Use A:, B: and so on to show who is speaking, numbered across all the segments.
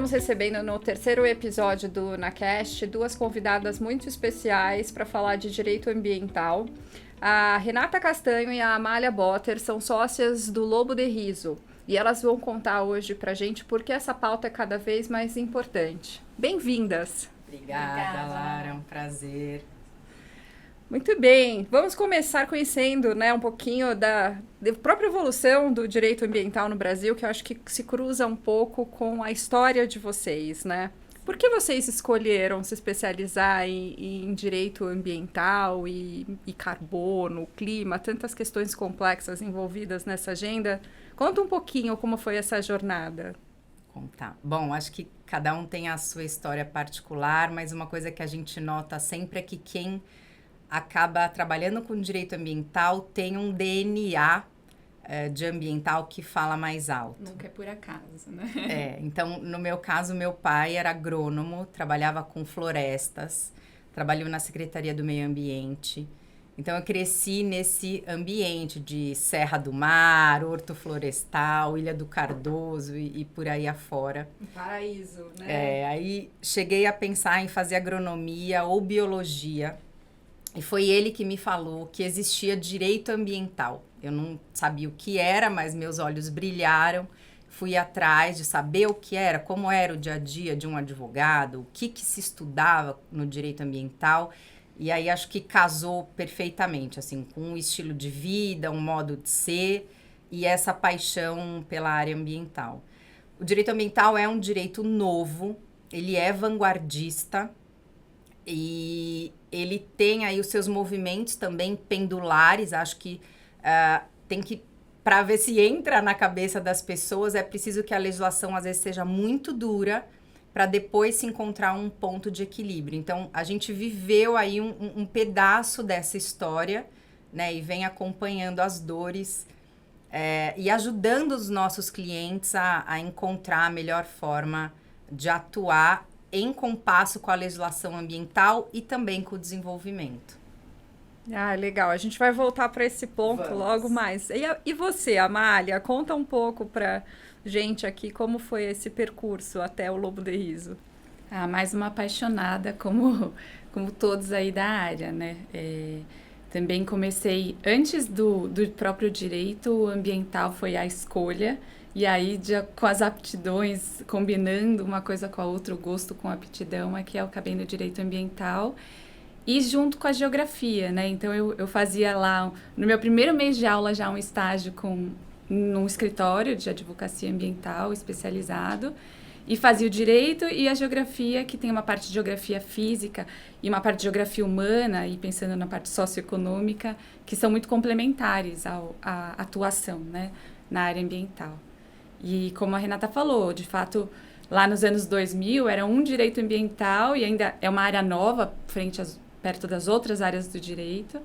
A: estamos recebendo no terceiro episódio do NaCast duas convidadas muito especiais para falar de direito ambiental. A Renata Castanho e a Amália Botter são sócias do Lobo de Riso e elas vão contar hoje para a gente por que essa pauta é cada vez mais importante. Bem-vindas!
B: Obrigada, Lara, é um prazer.
A: Muito bem, vamos começar conhecendo, né, um pouquinho da própria evolução do direito ambiental no Brasil, que eu acho que se cruza um pouco com a história de vocês, né? Por que vocês escolheram se especializar em direito ambiental e carbono, clima, tantas questões complexas envolvidas nessa agenda? Conta um pouquinho como foi essa jornada.
B: Contar. Bom, acho que cada um tem a sua história particular, mas uma coisa que a gente nota sempre é que quem acaba trabalhando com direito ambiental tem um DNA de ambiental que fala mais alto.
C: Nunca é por acaso, né?
B: Então, no meu caso, meu pai era agrônomo, trabalhava com florestas, trabalhou na Secretaria do Meio Ambiente. Então, eu cresci nesse ambiente de Serra do Mar, Horto Florestal, Ilha do Cardoso e por aí afora.
C: Um paraíso, né?
B: Aí cheguei a pensar em fazer agronomia ou biologia. E foi ele que me falou que existia direito ambiental. Eu não sabia o que era, mas meus olhos brilharam. Fui atrás de saber o que era, como era o dia a dia de um advogado, o que se estudava no direito ambiental. E aí acho que casou perfeitamente, assim, com um estilo de vida, um modo de ser e essa paixão pela área ambiental. O direito ambiental é um direito novo, ele é vanguardista, e ele tem aí os seus movimentos também pendulares. Acho que tem que, para ver se entra na cabeça das pessoas, é preciso que a legislação às vezes seja muito dura para depois se encontrar um ponto de equilíbrio. Então, a gente viveu aí um pedaço dessa história, né, e vem acompanhando as dores e ajudando os nossos clientes a encontrar a melhor forma de atuar em compasso com a legislação ambiental e também com o desenvolvimento.
A: Legal. A gente vai voltar para esse ponto logo mais. E você, Amália, conta um pouco para gente aqui como foi esse percurso até o Lobo de Riso.
C: Mais uma apaixonada, como todos aí da área, né? Também comecei, antes do próprio direito ambiental, foi a escolha. E aí, com as aptidões, combinando uma coisa com a outra, o gosto com a aptidão, aqui eu acabei no direito ambiental. E junto com a geografia, né? Então, eu fazia lá, no meu primeiro mês de aula, já um estágio num escritório de advocacia ambiental especializado. E fazia o direito e a geografia, que tem uma parte de geografia física e uma parte de geografia humana, e pensando na parte socioeconômica, que são muito complementares à atuação, né, na área ambiental. E como a Renata falou, de fato, lá nos anos 2000 era um direito ambiental e ainda é uma área nova perto das outras áreas do direito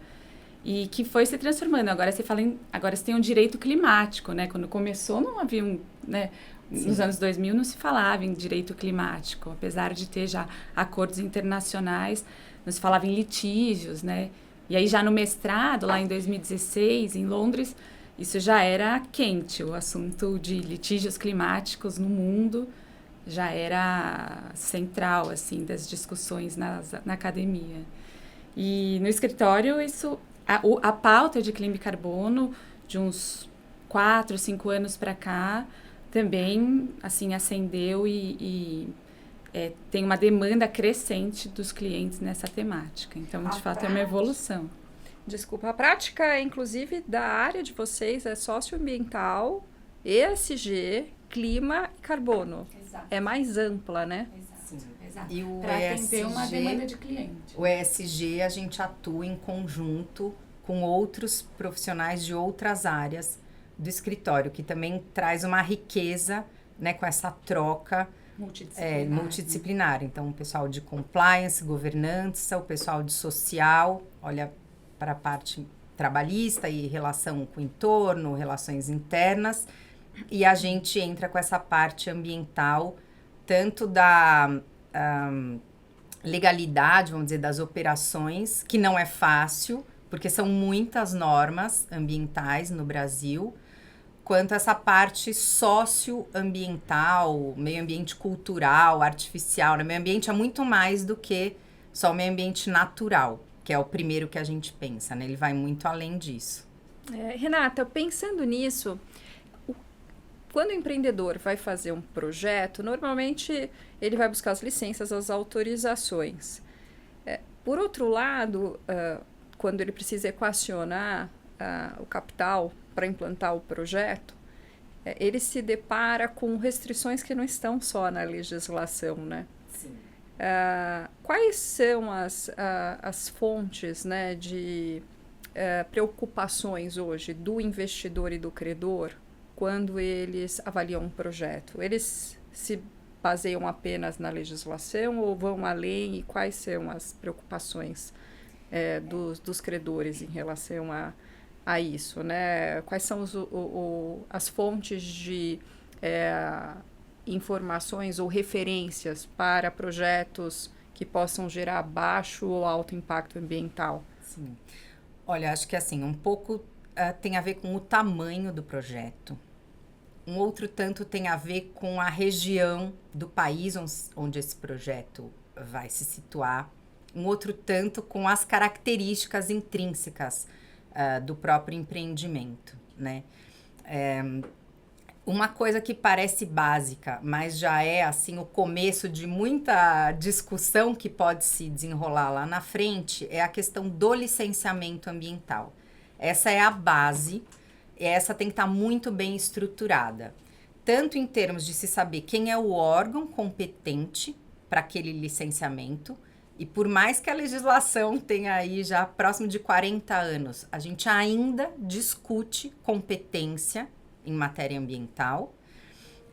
C: e que foi se transformando. Agora você tem um direito climático, né? Quando começou não havia né? Nos anos 2000 não se falava em direito climático, apesar de ter já acordos internacionais, não se falava em litígios, né? E aí já no mestrado, lá em 2016, em Londres, isso já era quente, o assunto de litígios climáticos no mundo já era central, assim, das discussões na academia. E no escritório, a pauta de clima e carbono, de uns 4, 5 anos para cá, também, assim, ascendeu e tem uma demanda crescente dos clientes nessa temática. Então, de fato, é uma evolução.
A: Desculpa, a prática, inclusive, da área de vocês é socioambiental, ESG, clima e carbono.
C: Exato.
A: É mais ampla, né?
C: Exato.
B: E o
C: para atender
B: ESG,
C: uma demanda de cliente.
B: O ESG, a gente atua em conjunto com outros profissionais de outras áreas do escritório, que também traz uma riqueza, né, com essa troca multidisciplinar. Então, o pessoal de compliance, governança, o pessoal de social, olha para a parte trabalhista e relação com o entorno, relações internas, e a gente entra com essa parte ambiental, tanto da legalidade, vamos dizer, das operações, que não é fácil, porque são muitas normas ambientais no Brasil, quanto essa parte socioambiental, meio ambiente cultural, artificial, né? Meio ambiente é muito mais do que só o meio ambiente natural, que é o primeiro que a gente pensa, né? Ele vai muito além disso.
A: Renata, pensando nisso, quando o empreendedor vai fazer um projeto, normalmente ele vai buscar as licenças, as autorizações. Por outro lado, quando ele precisa equacionar o capital para implantar o projeto, ele se depara com restrições que não estão só na legislação, né?
B: Sim.
A: Quais são as fontes, né, de preocupações hoje do investidor e do credor quando eles avaliam um projeto? Eles se baseiam apenas na legislação ou vão além? E quais são as preocupações dos credores em relação a isso, né? Quais são as fontes de informações ou referências para projetos que possam gerar baixo ou alto impacto ambiental?
B: Sim. Olha, acho que assim, um pouco tem a ver com o tamanho do projeto. Um outro tanto tem a ver com a região do país onde esse projeto vai se situar. Um outro tanto com as características intrínsecas do próprio empreendimento, né? Uma coisa que parece básica, mas já é assim o começo de muita discussão que pode se desenrolar lá na frente, é a questão do licenciamento ambiental. Essa é a base. Essa tem que estar muito bem estruturada, tanto em termos de se saber quem é o órgão competente para aquele licenciamento, e por mais que a legislação tenha aí já próximo de 40 anos, a gente ainda discute competência em matéria ambiental.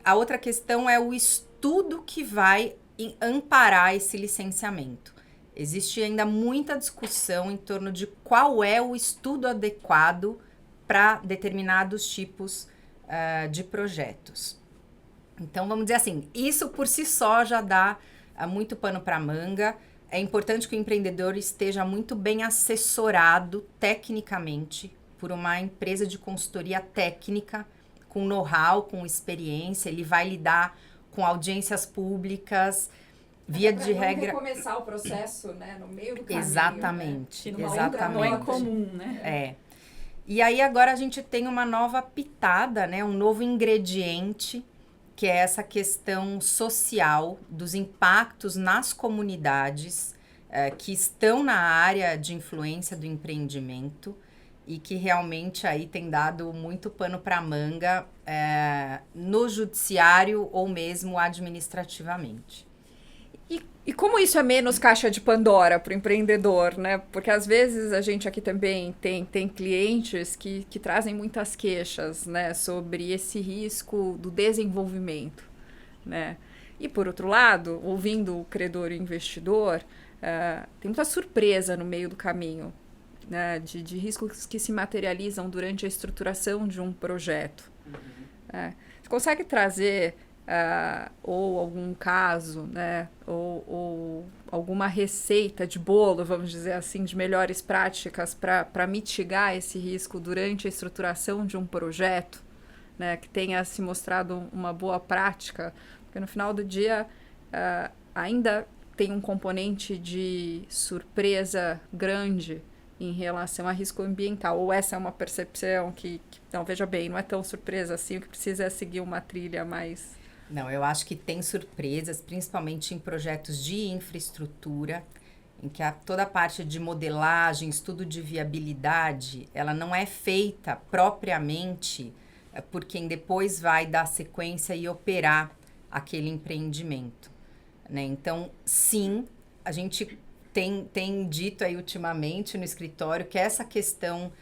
B: A outra questão é o estudo que vai amparar esse licenciamento. Existe ainda muita discussão em torno de qual é o estudo adequado para determinados tipos de projetos. Então, vamos dizer assim, isso por si só já dá muito pano para manga. É importante que o empreendedor esteja muito bem assessorado tecnicamente por uma empresa de consultoria técnica, com know-how, com experiência. Ele vai lidar com audiências públicas, via de regra...
A: começar o processo, né, no meio do caminho.
B: Exatamente,
A: né?
B: exatamente.
C: Não é incomum, né?
B: E aí agora a gente tem uma nova pitada, né, um novo ingrediente, que é essa questão social dos impactos nas comunidades que estão na área de influência do empreendimento e que realmente aí tem dado muito pano para manga no judiciário ou mesmo administrativamente.
A: E como isso é menos caixa de Pandora para o empreendedor, né? Porque às vezes a gente aqui também tem clientes que trazem muitas queixas, né, sobre esse risco do desenvolvimento, né? E por outro lado, ouvindo o credor e o investidor, tem muita surpresa no meio do caminho, né, de riscos que se materializam durante a estruturação de um projeto. Você consegue trazer... ou algum caso, né, ou alguma receita de bolo, vamos dizer assim, de melhores práticas para mitigar esse risco durante a estruturação de um projeto, né, que tenha se mostrado uma boa prática, porque no final do dia ainda tem um componente de surpresa grande em relação a risco ambiental, ou essa é uma percepção que não, veja bem, não é tão surpresa assim, o que precisa é seguir uma trilha mais...
B: Não, eu acho que tem surpresas, principalmente em projetos de infraestrutura, em que toda a parte de modelagem, estudo de viabilidade, ela não é feita propriamente por quem depois vai dar sequência e operar aquele empreendimento, né? Então, sim, a gente tem dito aí ultimamente no escritório que essa questão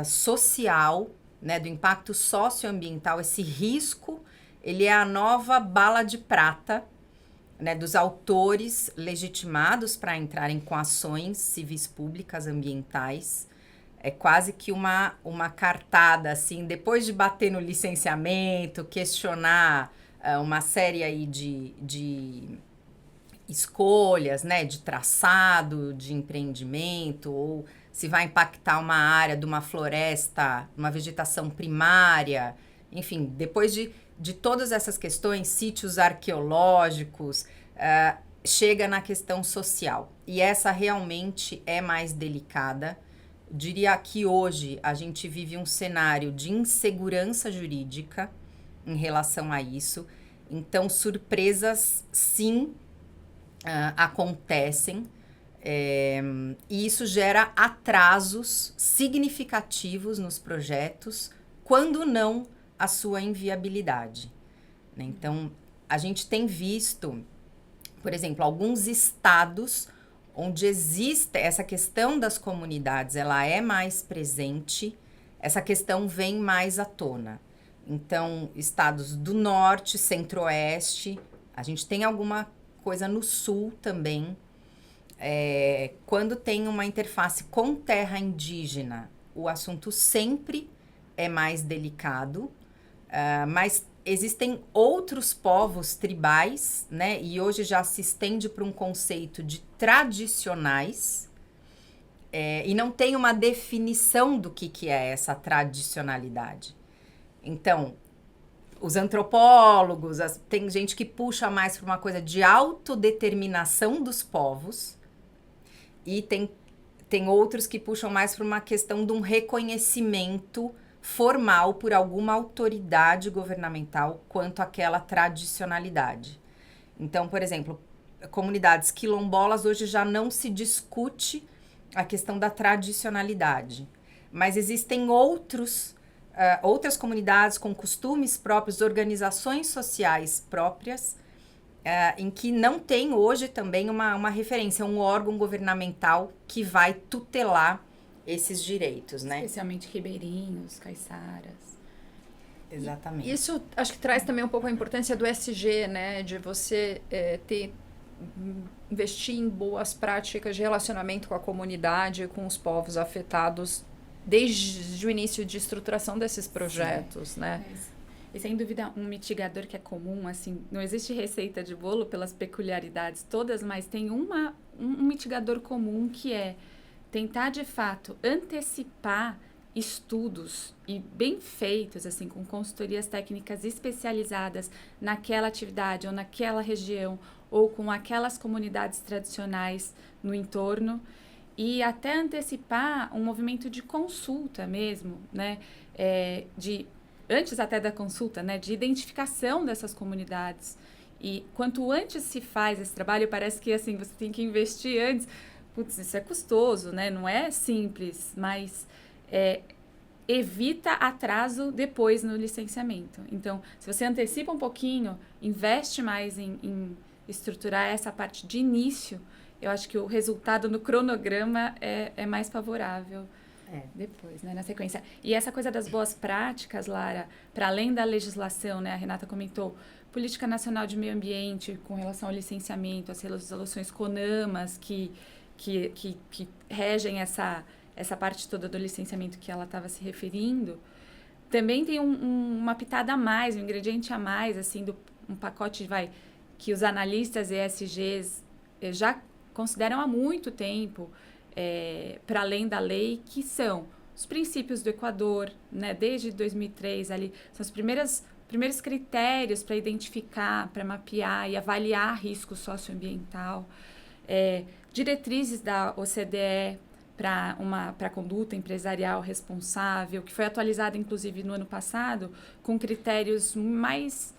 B: social, né, do impacto socioambiental, esse risco, ele é a nova bala de prata, né, dos autores legitimados para entrarem com ações civis públicas ambientais. É quase que uma cartada, assim, depois de bater no licenciamento, questionar uma série aí de escolhas, né, de traçado, de empreendimento, ou se vai impactar uma área de uma floresta, uma vegetação primária, enfim, depois de todas essas questões, sítios arqueológicos, chega na questão social. E essa realmente é mais delicada. Diria que hoje a gente vive um cenário de insegurança jurídica em relação a isso. Então, surpresas, sim, acontecem. E isso gera atrasos significativos nos projetos, quando não a sua inviabilidade, né? Então, a gente tem visto, por exemplo, alguns estados onde existe essa questão das comunidades, ela é mais presente, essa questão vem mais à tona. Então, estados do norte, centro-oeste, a gente tem alguma coisa no sul também. Quando tem uma interface com terra indígena, o assunto sempre é mais delicado, mas existem outros povos tribais, né? E hoje já se estende para um conceito de tradicionais, e não tem uma definição do que é essa tradicionalidade. Então, os antropólogos, tem gente que puxa mais para uma coisa de autodeterminação dos povos, e tem outros que puxam mais para uma questão de um reconhecimento formal por alguma autoridade governamental quanto àquela tradicionalidade. Então, por exemplo, comunidades quilombolas hoje já não se discute a questão da tradicionalidade, mas existem outras comunidades com costumes próprios, organizações sociais próprias, em que não tem hoje também uma referência, um órgão governamental que vai tutelar esses direitos, né?
C: Especialmente ribeirinhos, caiçaras.
B: Exatamente.
A: Isso acho que traz também um pouco a importância do SG, né? De você investir em boas práticas de relacionamento com a comunidade, com os povos afetados, desde o início de estruturação desses projetos, sim, né?
C: E sem dúvida um mitigador que é comum, assim, não existe receita de bolo pelas peculiaridades todas, mas tem um mitigador comum que é tentar de fato antecipar estudos e bem feitos, assim, com consultorias técnicas especializadas naquela atividade ou naquela região ou com aquelas comunidades tradicionais no entorno, e até antecipar um movimento de consulta mesmo, né? Antes até da consulta, né? De identificação dessas comunidades. E quanto antes se faz esse trabalho, parece que assim, você tem que investir antes. Putz, isso é custoso, né? Não é simples, mas evita atraso depois no licenciamento. Então, se você antecipa um pouquinho, investe mais em estruturar essa parte de início, eu acho que o resultado no cronograma é mais favorável depois, né, na sequência. E essa coisa das boas práticas, Lara, para além da legislação, né, a Renata comentou, Política Nacional de Meio Ambiente com relação ao licenciamento, as resoluções CONAMAS que regem essa parte toda do licenciamento que ela estava se referindo, também tem uma pitada a mais, um ingrediente a mais, assim, um pacote, que os analistas ESGs já consideram há muito tempo, para além da lei, que são os princípios do Equador, né, desde 2003, ali, são os primeiros critérios para identificar, para mapear e avaliar risco socioambiental, diretrizes da OCDE para conduta empresarial responsável, que foi atualizada, inclusive, no ano passado, com critérios mais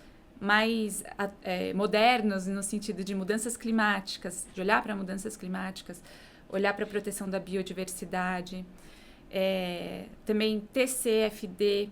C: modernos no sentido de mudanças climáticas, de olhar para mudanças climáticas, olhar para a proteção da biodiversidade, também TCFD,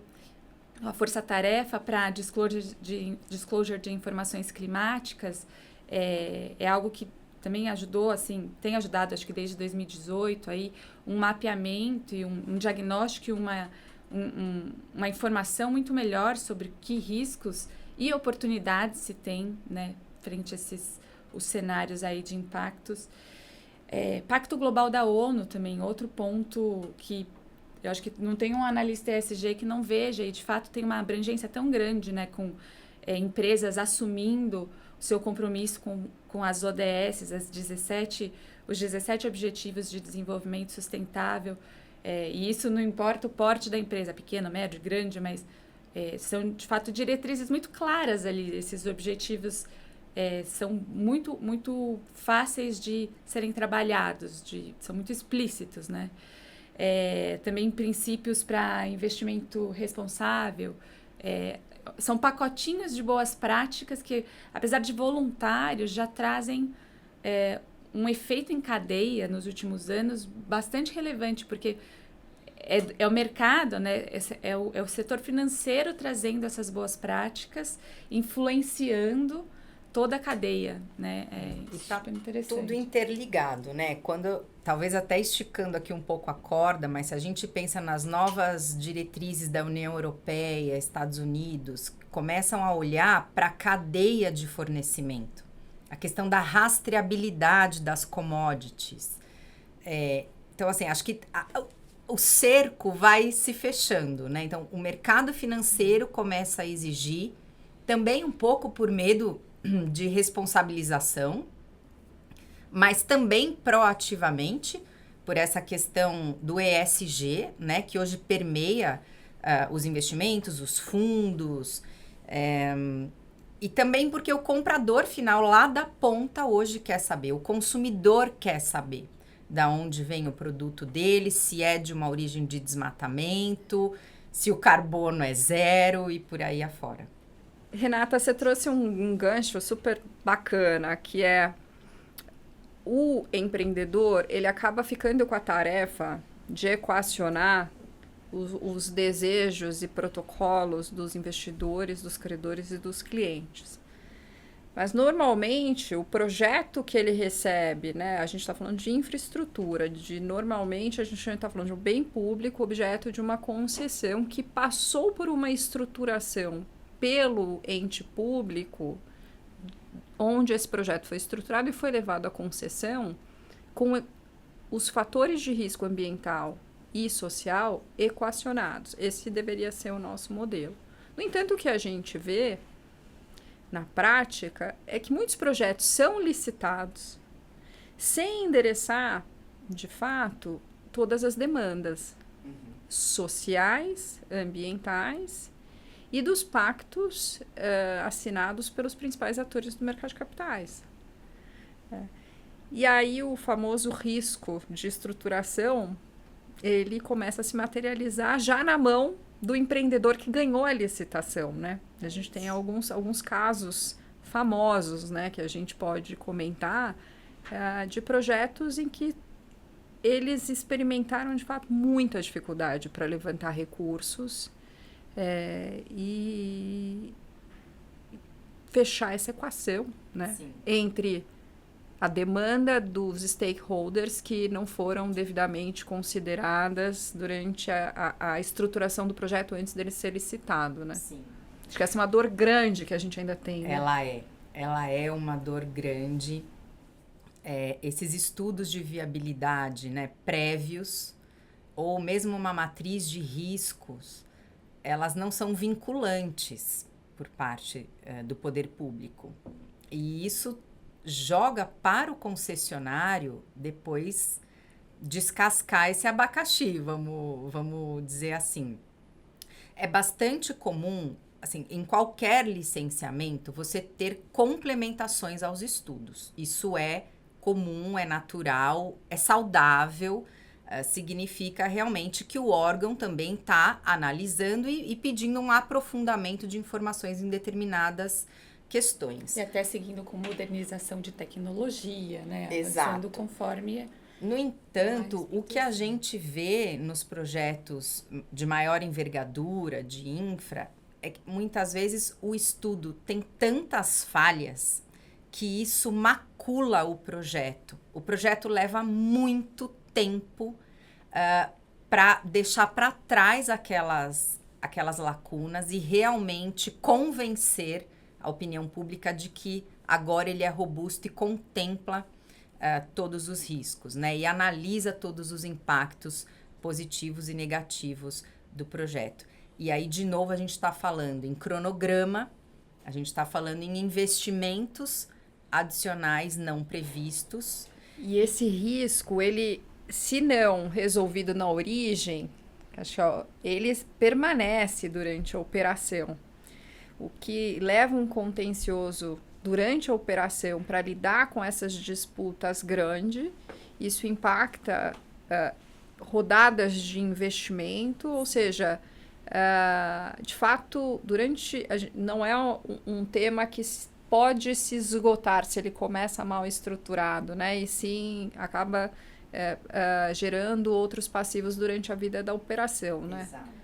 C: a força-tarefa para disclosure de informações climáticas, é algo que também ajudou, assim, tem ajudado, acho que desde 2018, aí, um mapeamento e um diagnóstico e uma informação muito melhor sobre que riscos e oportunidades se tem, né, frente a os cenários aí de impactos. Pacto Global da ONU também, outro ponto que eu acho que não tem um analista ESG que não veja, e de fato tem uma abrangência tão grande, né, com empresas assumindo o seu compromisso com as ODS, os 17 Objetivos de Desenvolvimento Sustentável, e isso não importa o porte da empresa, pequena, médio, grande, mas São, de fato, diretrizes muito claras ali. Esses objetivos são muito, muito fáceis de serem trabalhados, são muito explícitos, né? Também princípios para investimento responsável. São pacotinhos de boas práticas que, apesar de voluntários, já trazem um efeito em cadeia nos últimos anos bastante relevante, porque é o mercado, né? É o setor financeiro trazendo essas boas práticas, influenciando toda a cadeia, né?
B: E tá
C: super interessante.
B: tudo interligado, né? Talvez até esticando aqui um pouco a corda, mas se a gente pensa nas novas diretrizes da União Europeia, Estados Unidos, começam a olhar para a cadeia de fornecimento, a questão da rastreabilidade das commodities. Então, assim, acho que o cerco vai se fechando, né? Então, o mercado financeiro começa a exigir, também um pouco por medo de responsabilização, mas também proativamente por essa questão do ESG, né, que hoje permeia os investimentos, os fundos, e também porque o comprador final lá da ponta hoje quer saber, o consumidor quer saber da onde vem o produto dele, se é de uma origem de desmatamento, se o carbono é zero e por aí afora.
A: Renata, você trouxe um gancho super bacana, que é o empreendedor, ele acaba ficando com a tarefa de equacionar os desejos e protocolos dos investidores, dos credores e dos clientes. Mas, normalmente, o projeto que ele recebe, né, a gente está falando de infraestrutura, normalmente a gente está falando de um bem público, objeto de uma concessão que passou por uma estruturação pelo ente público, onde esse projeto foi estruturado e foi levado à concessão, com os fatores de risco ambiental e social equacionados. Esse deveria ser o nosso modelo. No entanto, o que a gente vê na prática é que muitos projetos são licitados sem endereçar, de fato, todas as demandas sociais, ambientais e dos pactos assinados pelos principais atores do mercado de capitais. E aí o famoso risco de estruturação, ele começa a se materializar já na mão do empreendedor que ganhou a licitação, né? A gente tem alguns casos famosos, né, que a gente pode comentar, de projetos em que eles experimentaram, de fato, muita dificuldade para levantar recursos e fechar essa equação, né?
B: Sim.
A: Entre a demanda dos stakeholders que não foram devidamente consideradas durante a estruturação do projeto antes dele ser licitado, né?
B: Sim.
A: Acho que essa é uma dor grande que a gente ainda tem, né?
B: Ela é uma dor grande. Esses estudos de viabilidade, né, prévios, ou mesmo uma matriz de riscos, elas não são vinculantes por parte do poder público. E isso joga para o concessionário depois descascar esse abacaxi, vamos dizer assim. É bastante comum, assim, em qualquer licenciamento, você ter complementações aos estudos. Isso é comum, é natural, é saudável, significa realmente que o órgão também está analisando e pedindo um aprofundamento de informações em determinadas questões.
C: E até seguindo com modernização de tecnologia, né?
B: Exato.
C: Avançando conforme...
B: No entanto, o que a gente vê nos projetos de maior envergadura, de infra, é que muitas vezes o estudo tem tantas falhas que isso macula o projeto. O projeto leva muito tempo para deixar para trás aquelas lacunas e realmente convencer a opinião pública de que agora ele é robusto e contempla todos os riscos, né? E analisa todos os impactos positivos e negativos do projeto. E aí, de novo, a gente está falando em cronograma, a gente está falando em investimentos adicionais não previstos.
A: E esse risco, ele, se não resolvido na origem, Acho que ó, ele permanece durante a operação, o que leva um contencioso durante a operação para lidar com essas disputas grandes. Isso impacta rodadas de investimento, ou seja, de fato, não é um tema que pode se esgotar se ele começa mal estruturado, né? E sim acaba gerando outros passivos durante a vida da operação, né?
B: Exato.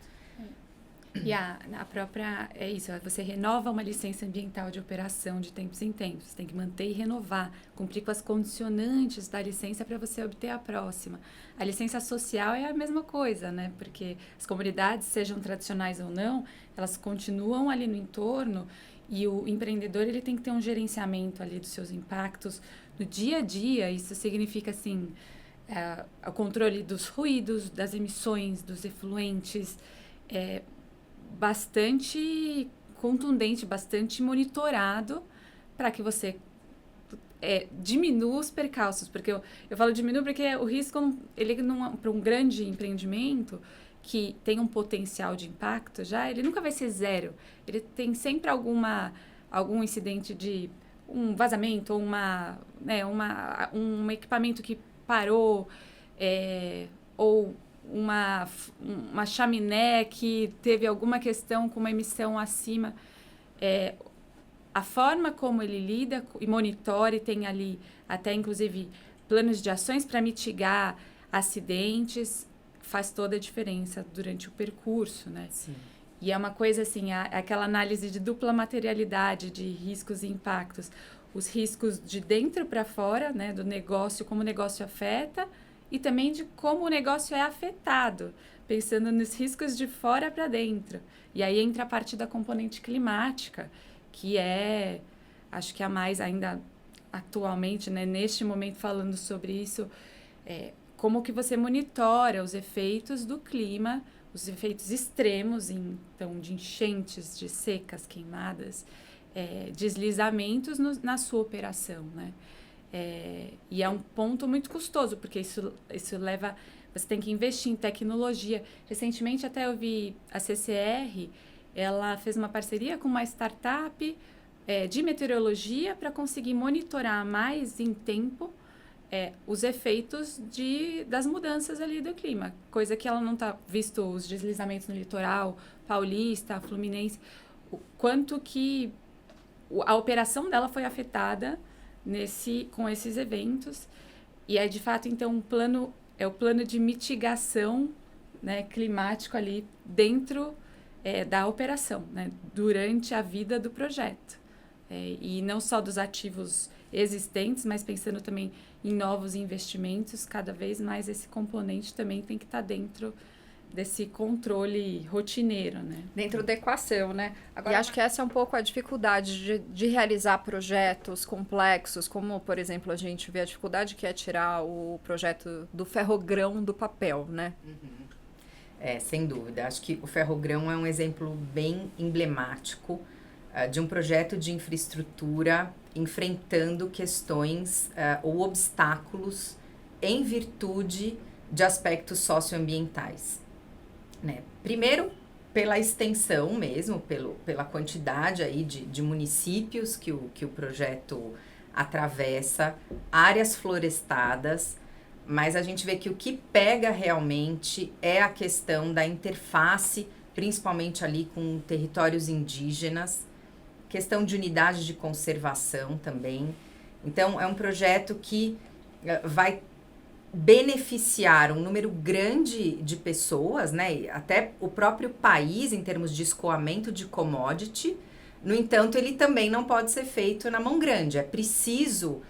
C: E a própria, é isso, você renova uma licença ambiental de operação de tempos em tempos, tem que manter e renovar, cumprir com as condicionantes da licença para você obter a próxima. A licença social é a mesma coisa, né? Porque as comunidades, sejam tradicionais ou não, elas continuam ali no entorno e o empreendedor ele tem que ter um gerenciamento ali dos seus impactos no dia a dia. Isso significa, assim, o controle dos ruídos, das emissões, dos efluentes, bastante contundente, bastante monitorado para que você diminua os percalços. Porque eu falo diminua porque o risco, ele não, para um grande empreendimento que tem um potencial de impacto já, ele nunca vai ser zero. Ele tem sempre algum incidente de um vazamento ou um equipamento que parou, ou uma chaminé que teve alguma questão com uma emissão acima. A forma como ele lida e monitora e tem ali até, inclusive, planos de ações para mitigar acidentes, faz toda a diferença durante o percurso, né?
B: Sim.
C: E é uma coisa assim, aquela análise de dupla materialidade de riscos e impactos. Os riscos de dentro para fora, né, do negócio, como o negócio afeta, e também de como o negócio é afetado, pensando nos riscos de fora para dentro. E aí entra a parte da componente climática, que acho que a mais ainda atualmente, né, neste momento falando sobre isso, como que você monitora os efeitos do clima, os efeitos extremos, então, de enchentes, de secas, queimadas, deslizamentos na sua operação, né? E é um ponto muito custoso, porque isso leva... Você tem que investir em tecnologia. Recentemente, até eu vi a CCR, ela fez uma parceria com uma startup de meteorologia para conseguir monitorar mais em tempo os efeitos das mudanças ali do clima. Coisa que ela não está visto os deslizamentos no litoral paulista, fluminense, o quanto que a operação dela foi afetada com esses eventos. E de fato, então, o plano de mitigação, né, climático ali dentro da operação, né, durante a vida do projeto. E não só dos ativos existentes, mas pensando também em novos investimentos, cada vez mais esse componente também tem que estar dentro desse controle rotineiro, né?
A: Dentro da equação, né? Agora, e acho que essa é um pouco a dificuldade de realizar projetos complexos, como, por exemplo, a gente vê a dificuldade que é tirar o projeto do ferrogrão do papel, né?
B: Uhum. Sem dúvida. Acho que o ferrogrão é um exemplo bem emblemático de um projeto de infraestrutura enfrentando questões ou obstáculos em virtude de aspectos socioambientais. Né? Primeiro, pela extensão mesmo, pela quantidade aí de municípios que o projeto atravessa, áreas florestadas, mas a gente vê que o que pega realmente é a questão da interface, principalmente ali com territórios indígenas, questão de unidade de conservação também. Então, é um projeto que vai beneficiar um número grande de pessoas, né? Até o próprio país em termos de escoamento de commodity. No entanto, ele também não pode ser feito na mão grande. É preciso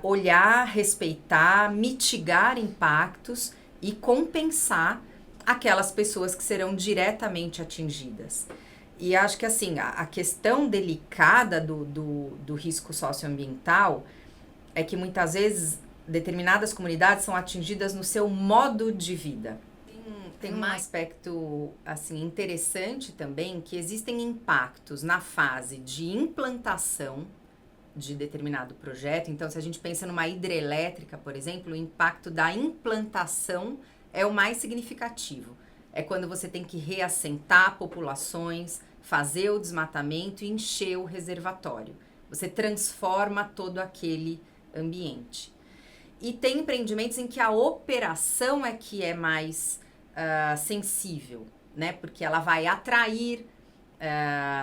B: olhar, respeitar, mitigar impactos e compensar aquelas pessoas que serão diretamente atingidas. E acho que assim, a questão delicada do risco socioambiental é que muitas vezes determinadas comunidades são atingidas no seu modo de vida. Tem um aspecto assim, interessante também, que existem impactos na fase de implantação de determinado projeto. Então, se a gente pensa numa hidrelétrica, por exemplo, o impacto da implantação é o mais significativo. é quando você tem que reassentar populações, fazer o desmatamento e encher o reservatório. Você transforma todo aquele ambiente. E tem empreendimentos em que a operação é que é mais sensível, né? Porque ela vai atrair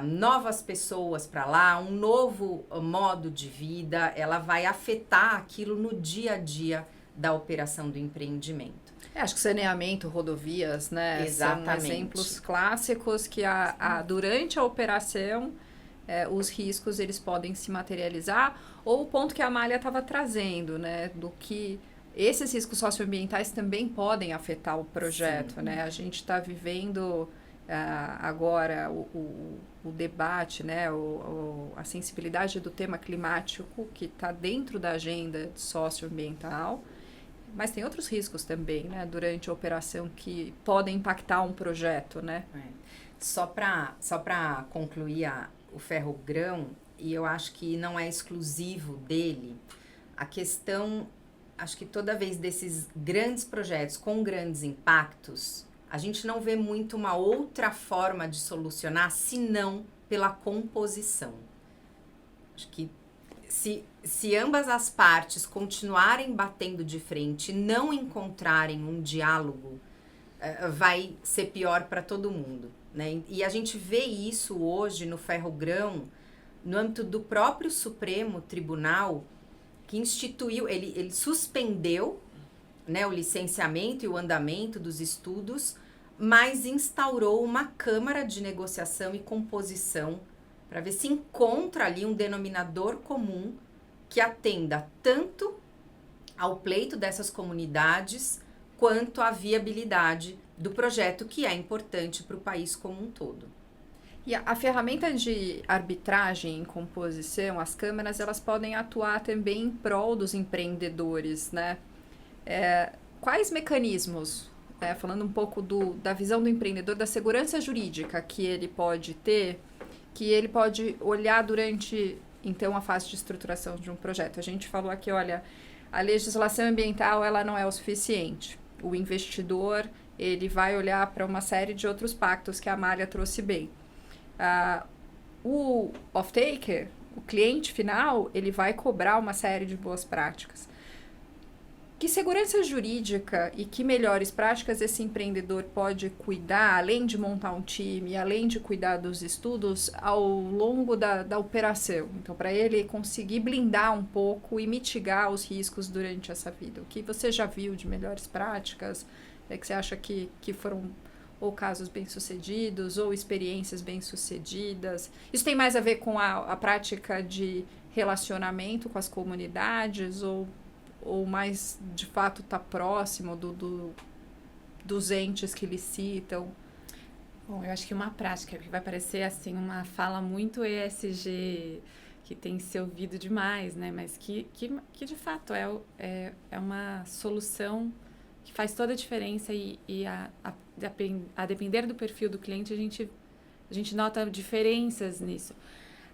B: novas pessoas para lá, um novo modo de vida, ela vai afetar aquilo no dia a dia da operação do empreendimento.
A: Acho que saneamento, rodovias, né?
B: Exatamente.
A: São exemplos clássicos que durante a operação os riscos eles podem se materializar, ou o ponto que a Amália estava trazendo, né? Do que esses riscos socioambientais também podem afetar o projeto, sim, né? A gente está vivendo agora o debate, né? A sensibilidade do tema climático que está dentro da agenda socioambiental, mas tem outros riscos também, né? Durante a operação que podem impactar um projeto, né?
B: Só para concluir o ferrogrão, e eu acho que não é exclusivo dele, a questão, acho que toda vez desses grandes projetos com grandes impactos, a gente não vê muito uma outra forma de solucionar senão pela composição. Acho que se ambas as partes continuarem batendo de frente e não encontrarem um diálogo, vai ser pior para todo mundo, né? E a gente vê isso hoje no ferrogrão, no âmbito do próprio Supremo Tribunal, que instituiu, ele suspendeu, né, o licenciamento e o andamento dos estudos, mas instaurou uma câmara de negociação e composição para ver se encontra ali um denominador comum que atenda tanto ao pleito dessas comunidades quanto à viabilidade do projeto, que é importante para o país como um todo.
A: E a ferramenta de arbitragem em composição, as câmaras, elas podem atuar também em prol dos empreendedores, né? Quais mecanismos, falando um pouco da visão do empreendedor, da segurança jurídica que ele pode ter, que ele pode olhar durante, então, a fase de estruturação de um projeto? A gente falou aqui, olha, a legislação ambiental, ela não é o suficiente. O investidor, ele vai olhar para uma série de outros pactos que a Amália trouxe bem. O off-taker, o cliente final, ele vai cobrar uma série de boas práticas. Que segurança jurídica e que melhores práticas esse empreendedor pode cuidar, além de montar um time, além de cuidar dos estudos, ao longo da operação? Então, para ele conseguir blindar um pouco e mitigar os riscos durante essa vida. O que você já viu de melhores práticas? Que você acha que foram ou casos bem-sucedidos, ou experiências bem-sucedidas? Isso tem mais a ver com a prática de relacionamento com as comunidades, ou mais, de fato, está próximo dos entes que licitam?
C: Bom, eu acho que uma prática que vai parecer, assim, uma fala muito ESG, que tem se ouvido demais, né? Mas que de fato, é uma solução que faz toda a diferença e a depender do perfil do cliente, a gente nota diferenças nisso.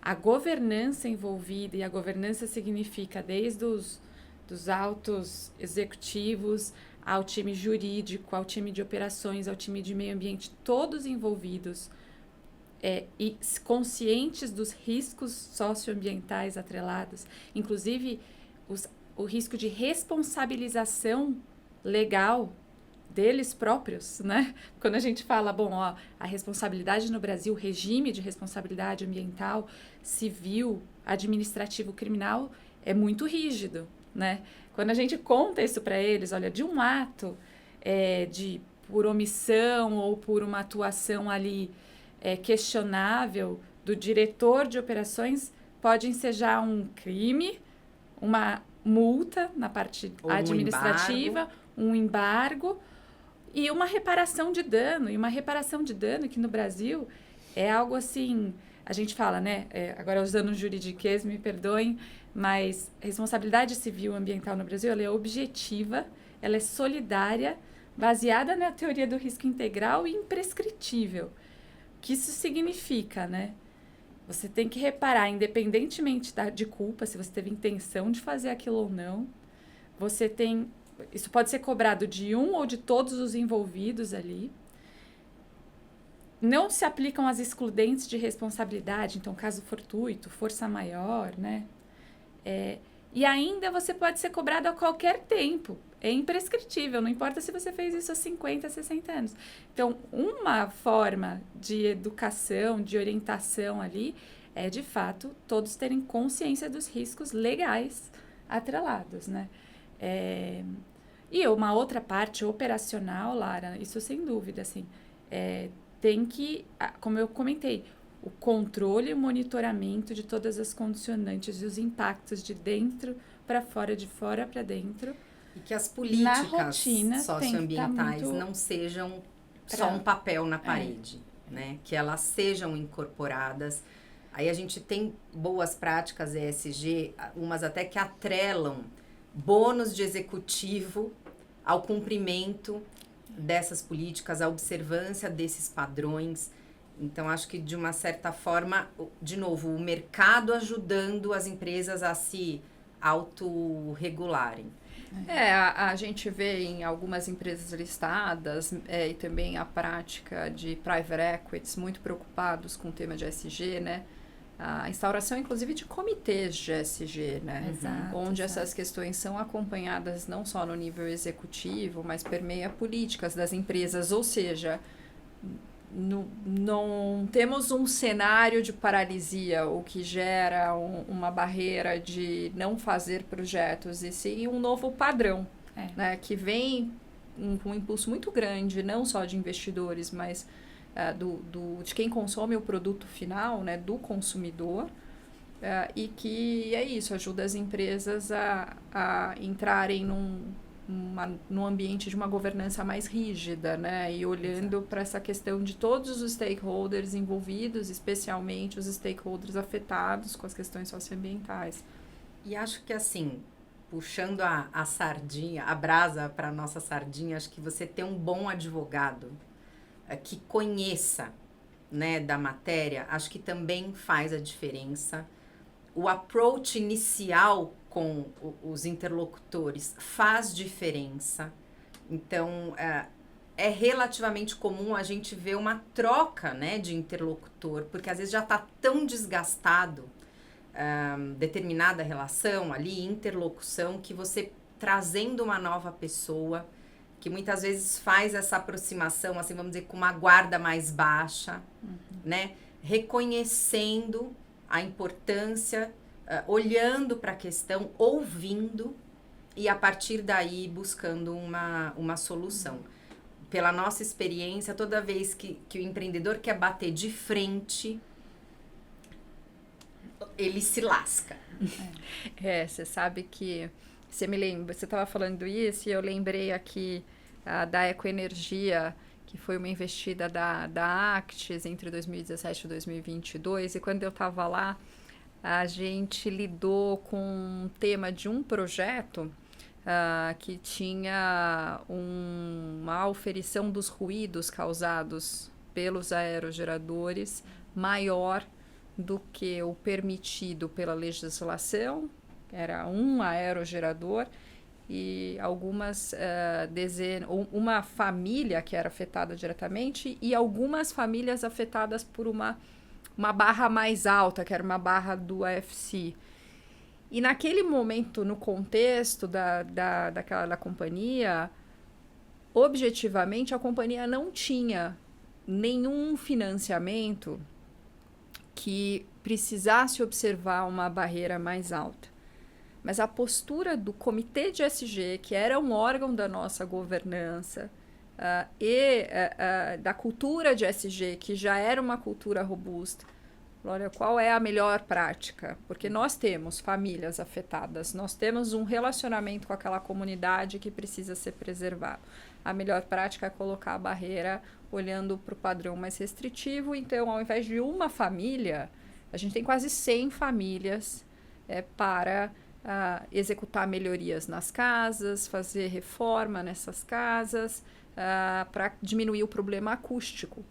C: A governança envolvida, e a governança significa desde dos altos executivos ao time jurídico, ao time de operações, ao time de meio ambiente, todos envolvidos e conscientes dos riscos socioambientais atrelados, inclusive o risco de responsabilização legal deles próprios, né? Quando a gente fala, a responsabilidade no Brasil, o regime de responsabilidade ambiental, civil, administrativo, criminal, é muito rígido, né? Quando a gente conta isso para eles, olha, de um ato por omissão ou por uma atuação ali questionável do diretor de operações, pode ensejar um crime, uma multa na parte administrativa, um embargo e uma reparação de dano. E uma reparação de dano que no Brasil é algo assim, a gente fala, né? Agora usando juridiquês, me perdoem, mas a responsabilidade civil ambiental no Brasil, ela é objetiva, ela é solidária, baseada na teoria do risco integral e imprescritível. O que isso significa, né? Você tem que reparar, independentemente de culpa, se você teve intenção de fazer aquilo ou não, isso pode ser cobrado de um ou de todos os envolvidos ali. não se aplicam as excludentes de responsabilidade, então caso fortuito, força maior, né? E ainda você pode ser cobrado a qualquer tempo. É imprescritível, não importa se você fez isso há 50, 60 anos. Então, uma forma de educação, de orientação ali, é, de fato, todos terem consciência dos riscos legais atrelados, né? E uma outra parte operacional, Lara, isso sem dúvida, assim, tem que, como eu comentei, o controle e o monitoramento de todas as condicionantes e os impactos de dentro para fora, de fora para dentro.
B: E que as políticas
C: rotina,
B: socioambientais
C: muito...
B: não sejam só um papel na parede, né? Que elas sejam incorporadas. Aí a gente tem boas práticas ESG, umas até que atrelam bônus de executivo ao cumprimento dessas políticas, à observância desses padrões. Então, acho que, de uma certa forma, de novo, o mercado ajudando as empresas a se autorregularem.
A: A gente vê em algumas empresas listadas e também a prática de private equities muito preocupados com o tema de ESG, né? A instauração, inclusive, de comitês de ESG, né?
C: Exato,
A: onde essas questões são acompanhadas não só no nível executivo, mas permeia políticas das empresas, ou seja, não temos um cenário de paralisia, o que gera uma barreira de não fazer projetos, e sim um novo padrão, né, que vem com um impulso muito grande, não só de investidores, mas de quem consome o produto final, né, do consumidor, e que é isso, ajuda as empresas a entrarem num ambiente de uma governança mais rígida, né? E olhando para essa questão de todos os stakeholders envolvidos, especialmente os stakeholders afetados com as questões socioambientais.
B: E acho que, assim, puxando a sardinha, a brasa para a nossa sardinha, acho que você ter um bom advogado que conheça, né, da matéria, acho que também faz a diferença. O approach inicial com os interlocutores faz diferença. Então, é relativamente comum a gente ver uma troca, né, de interlocutor, porque às vezes já está tão desgastado determinada relação ali, interlocução, que você trazendo uma nova pessoa, que muitas vezes faz essa aproximação, assim, vamos dizer, com uma guarda mais baixa, né, reconhecendo a importância, olhando para a questão, ouvindo e a partir daí buscando uma solução. Pela nossa experiência, toda vez que o empreendedor quer bater de frente, ele se lasca.
A: Você sabe que você estava falando isso e eu lembrei aqui da Ecoenergia, que foi uma investida da Actis entre 2017 e 2022, e quando eu estava lá, a gente lidou com um tema de um projeto que tinha uma auferição dos ruídos causados pelos aerogeradores maior do que o permitido pela legislação, era um aerogerador, e uma família que era afetada diretamente e algumas famílias afetadas por uma barra mais alta, que era uma barra do AFC. E naquele momento, no contexto da companhia, objetivamente, a companhia não tinha nenhum financiamento que precisasse observar uma barreira mais alta. Mas a postura do Comitê de ESG, que era um órgão da nossa governança, da cultura de ESG, que já era uma cultura robusta, olha, qual é a melhor prática? Porque nós temos famílias afetadas, nós temos um relacionamento com aquela comunidade que precisa ser preservado. A melhor prática é colocar a barreira olhando para o padrão mais restritivo. Então, ao invés de uma família, a gente tem quase 100 famílias para executar melhorias nas casas, fazer reforma nessas casas, para diminuir o problema acústico.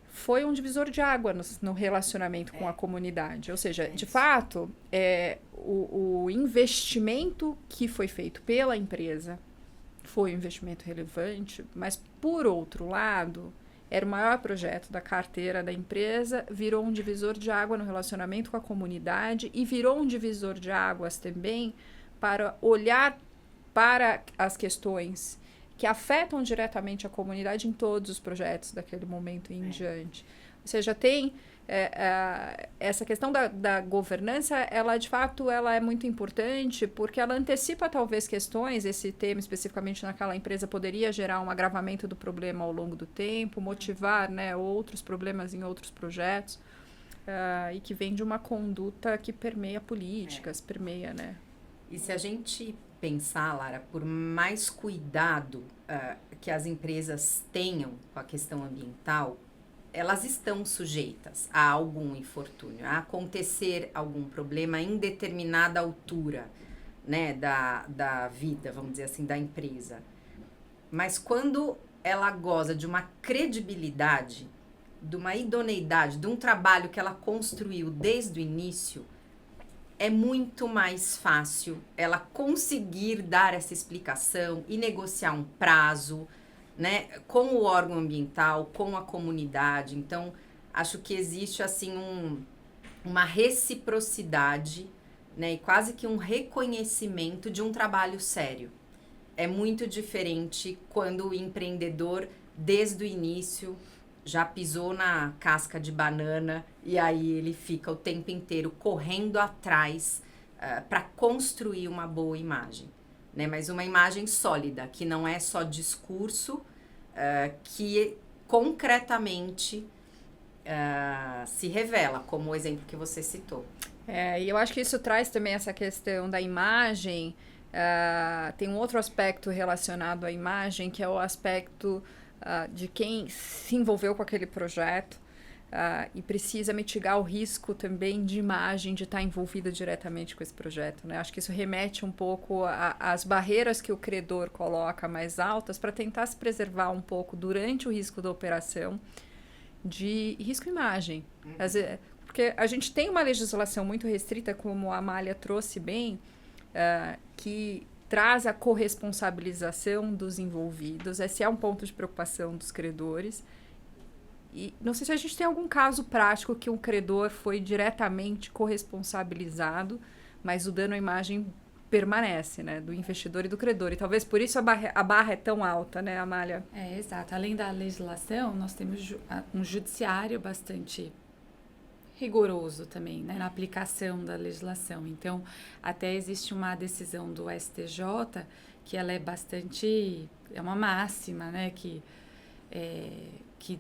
A: Foi um divisor de água no relacionamento com a comunidade. Ou seja, de fato, o investimento que foi feito pela empresa foi um investimento relevante, mas, por outro lado, era o maior projeto da carteira da empresa, virou um divisor de água no relacionamento com a comunidade e virou um divisor de águas também para olhar para as questões que afetam diretamente a comunidade em todos os projetos daquele momento em diante. Ou seja, tem essa questão da governança, ela de fato ela é muito importante porque ela antecipa talvez questões, esse tema especificamente naquela empresa poderia gerar um agravamento do problema ao longo do tempo, motivar, né, outros problemas em outros projetos, e que vem de uma conduta que permeia políticas, permeia, né?
B: E se a gente pensar, Lara, por mais cuidado que as empresas tenham com a questão ambiental, elas estão sujeitas a algum infortúnio, a acontecer algum problema em determinada altura, né, da vida, vamos dizer assim, da empresa. Mas quando ela goza de uma credibilidade, de uma idoneidade, de um trabalho que ela construiu desde o início, é muito mais fácil ela conseguir dar essa explicação e negociar um prazo, né, com o órgão ambiental, com a comunidade. Então, acho que existe assim uma reciprocidade, né, e quase que um reconhecimento de um trabalho sério. É muito diferente quando o empreendedor, desde o início, já pisou na casca de banana e aí ele fica o tempo inteiro correndo atrás para construir uma boa imagem. Né, mas uma imagem sólida, que não é só discurso, que concretamente se revela, como o exemplo que você citou.
A: E eu acho que isso traz também essa questão da imagem. Tem um outro aspecto relacionado à imagem, que é o aspecto de quem se envolveu com aquele projeto. E precisa mitigar o risco também de imagem de estar envolvida diretamente com esse projeto, né? Acho que isso remete um pouco às barreiras que o credor coloca mais altas para tentar se preservar um pouco durante o risco da operação de risco imagem. Porque a gente tem uma legislação muito restrita, como a Amália trouxe bem, que traz a corresponsabilização dos envolvidos. Esse é um ponto de preocupação dos credores. E não sei se a gente tem algum caso prático que um credor foi diretamente corresponsabilizado, mas o dano à imagem permanece, né, do investidor e do credor. E talvez por isso a barra é tão alta, né, Amália?
C: Exato. Além da legislação, nós temos um judiciário bastante rigoroso também, né, na aplicação da legislação. Então, até existe uma decisão do STJ que ela é bastante... é uma máxima, né, que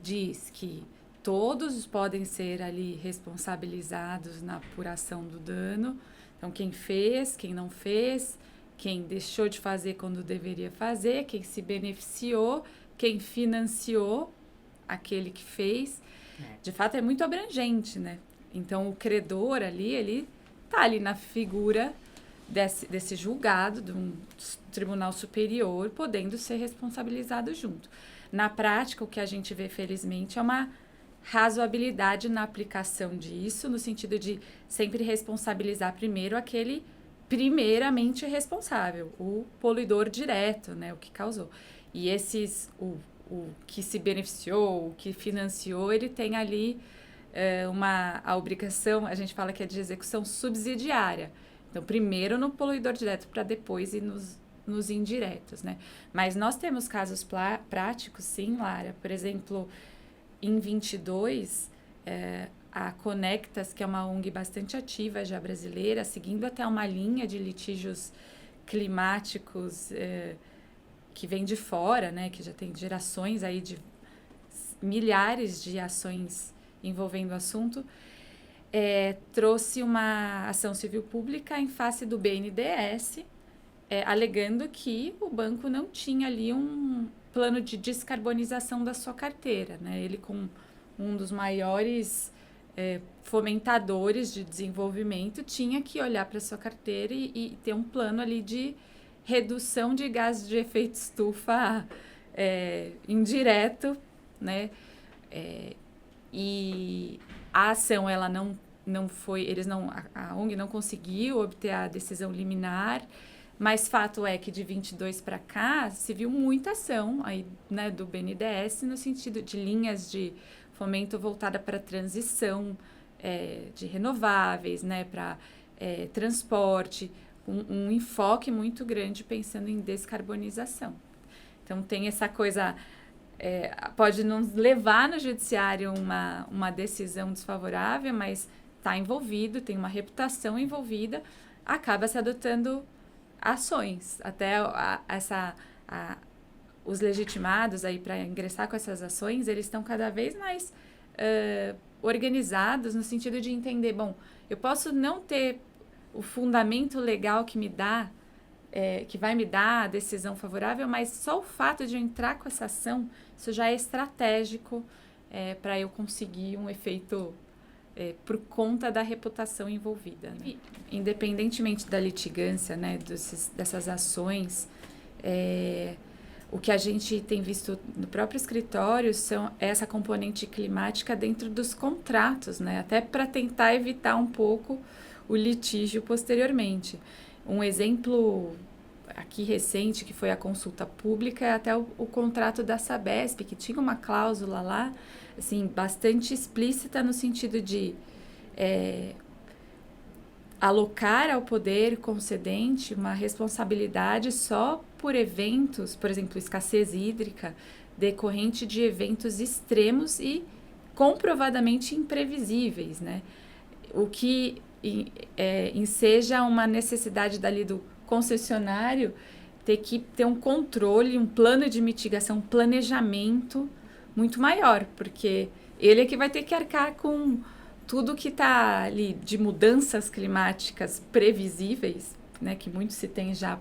C: diz que todos podem ser ali responsabilizados na apuração do dano. Então, quem fez, quem não fez, quem deixou de fazer quando deveria fazer, quem se beneficiou, quem financiou aquele que fez. De fato, é muito abrangente, né? Então, o credor ali, ele tá ali na figura desse julgado, de um tribunal superior, podendo ser responsabilizado junto. Na prática, o que a gente vê, felizmente, é uma razoabilidade na aplicação disso, no sentido de sempre responsabilizar primeiro aquele primeiramente responsável, o poluidor direto, né, o que causou. E o que se beneficiou, o que financiou, ele tem ali a obrigação, a gente fala que é de execução subsidiária. Então, primeiro no poluidor direto, para depois ir nos indiretos, né? Mas nós temos casos práticos, sim, Lara. Por exemplo, em 22, a Conectas, que é uma ONG bastante ativa já brasileira, seguindo até uma linha de litígios climáticos que vem de fora, né? Que já tem gerações aí de milhares de ações envolvendo o assunto, trouxe uma ação civil pública em face do BNDES, alegando que o banco não tinha ali um plano de descarbonização da sua carteira, né? Ele, com um dos maiores fomentadores de desenvolvimento, tinha que olhar para a sua carteira e ter um plano ali de redução de gases de efeito estufa indireto, né? E a ação, ela não foi, a ONG não conseguiu obter a decisão liminar, Mas fato é que de 22 para cá se viu muita ação aí, né, do BNDES no sentido de linhas de fomento voltada para transição de renováveis, né, para transporte, um enfoque muito grande pensando em descarbonização. Então tem essa coisa, pode não levar no judiciário uma decisão desfavorável, mas está envolvido, tem uma reputação envolvida, acaba se adotando ações, até os legitimados aí para ingressar com essas ações, eles estão cada vez mais organizados no sentido de entender, bom, eu posso não ter o fundamento legal que me dá, que vai me dar a decisão favorável, mas só o fato de eu entrar com essa ação, isso já é estratégico para eu conseguir um efeito por conta da reputação envolvida. Né? E, independentemente da litigância, né, dessas ações, o que a gente tem visto no próprio escritório é essa componente climática dentro dos contratos, né, até para tentar evitar um pouco o litígio posteriormente. Um exemplo aqui recente, que foi a consulta pública, é até o contrato da Sabesp, que tinha uma cláusula lá, assim, bastante explícita no sentido de alocar ao poder concedente uma responsabilidade só por eventos, por exemplo, escassez hídrica, decorrente de eventos extremos e comprovadamente imprevisíveis, né? O que enseja uma necessidade dali do concessionário ter que ter um controle, um plano de mitigação, um planejamento muito maior, porque ele é que vai ter que arcar com tudo que está ali de mudanças climáticas previsíveis, né, que muito se tem já